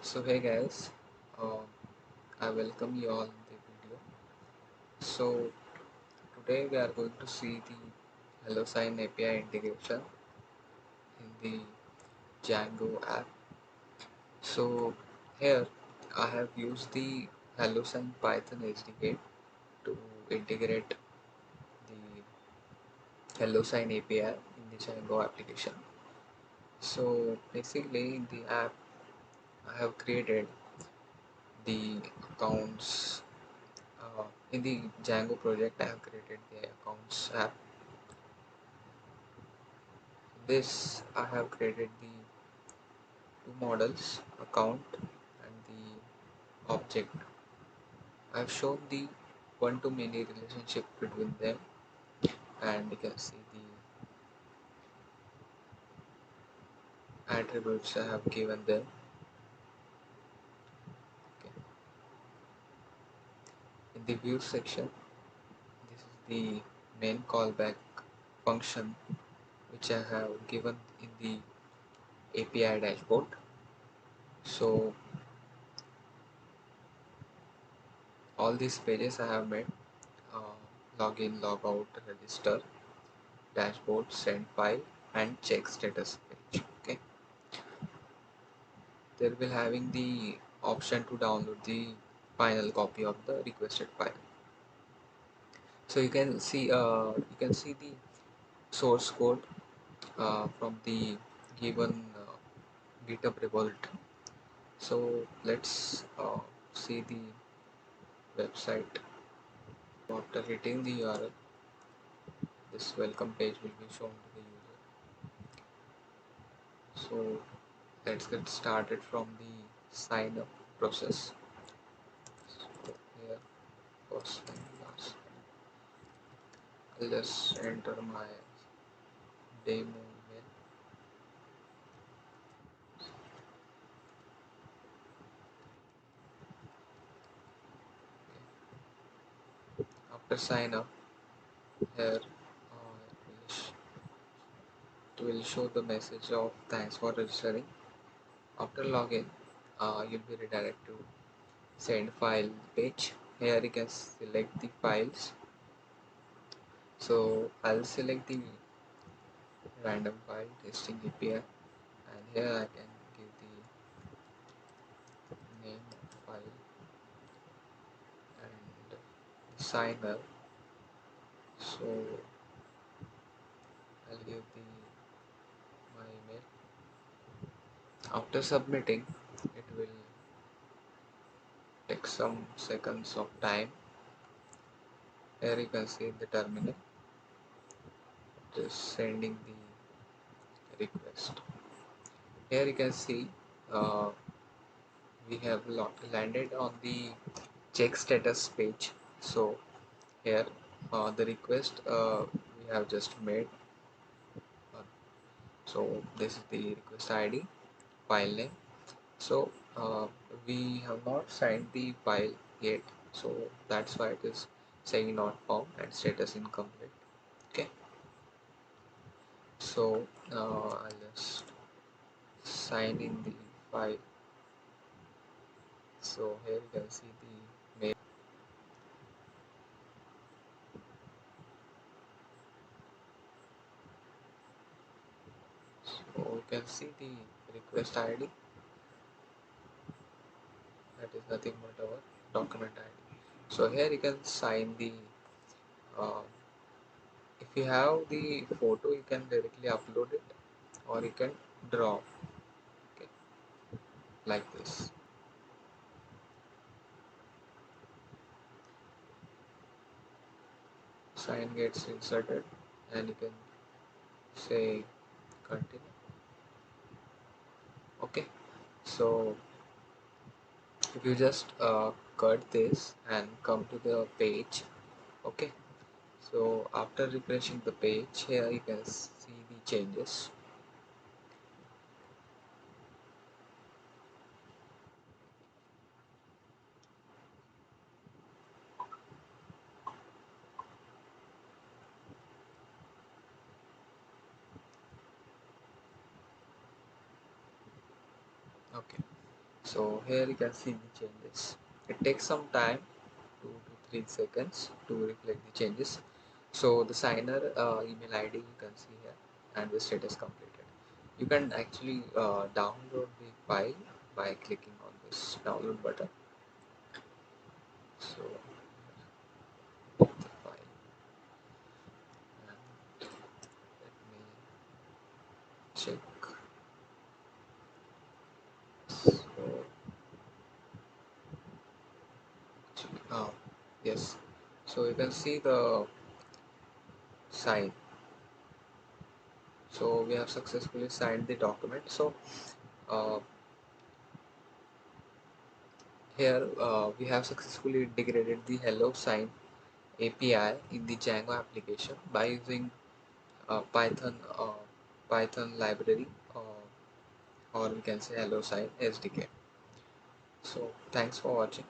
So hey guys, uh, I welcome you all in the video. So today we are going to see the Hellosign API integration in the Django app. So here I have used the Hellosign Python SDK to integrate the Hellosign API in the Django application. So basically in the app I have created the accounts. In the Django project, I have created the accounts app. This I have created the two models, account and the object. I have shown the one-to-many relationship between them, and you can see the attributes I have given them. Okay. In the view section, this is the main callback function which I have given in the API dashboard. So all these pages I have made: uh, login, logout, register, dashboard, send file, and check status page. Okay, there will having the option to download the final copy of the requested file. So you can see the source code from the given GitHub repository. So let's see the website. After hitting the URL, this welcome page will be shown to the user. So let's get started from the sign up process. So here, first name, last name. I'll just enter my demo email. Okay. After sign up, here it will show the message of thanks for registering. After login, you'll be redirected to send file page. Here you can select the files. So I'll select the random file testing API, and here I can give the name of file and the signer. So I'll give the my email. After submitting, it will take some seconds of time. Here you can see the terminal just sending the request. Here you can see uh, we have landed on the check status page. So here the request we have just made. uh, so this is the request ID, file name. So we have not signed the file yet, so that's why it is saying not found and status incomplete. Okay, so I'll just sign in the file. So here you can see the mail. So you can see the request ID, that is nothing but our document ID. So here you can sign the uh, if you have the photo, you can directly upload it, or you can draw. Okay, like this. Sign gets inserted, and you can say continue. Okay, so if you just cut this and come to the page. Okay, so after refreshing the page, here you can see the changes. Okay, So here you can see the changes. It takes some time, 2 to 3 seconds to reflect the changes. So the signer email ID you can see here, and the status completed. You can actually download the file by clicking on this download button. So the file, and let me check. So yes, so you can see the sign. So we have successfully signed the document. So uh, here we have successfully integrated the Hellosign API in the Django application by using Python library, or we can say Hellosign SDK. So thanks for watching.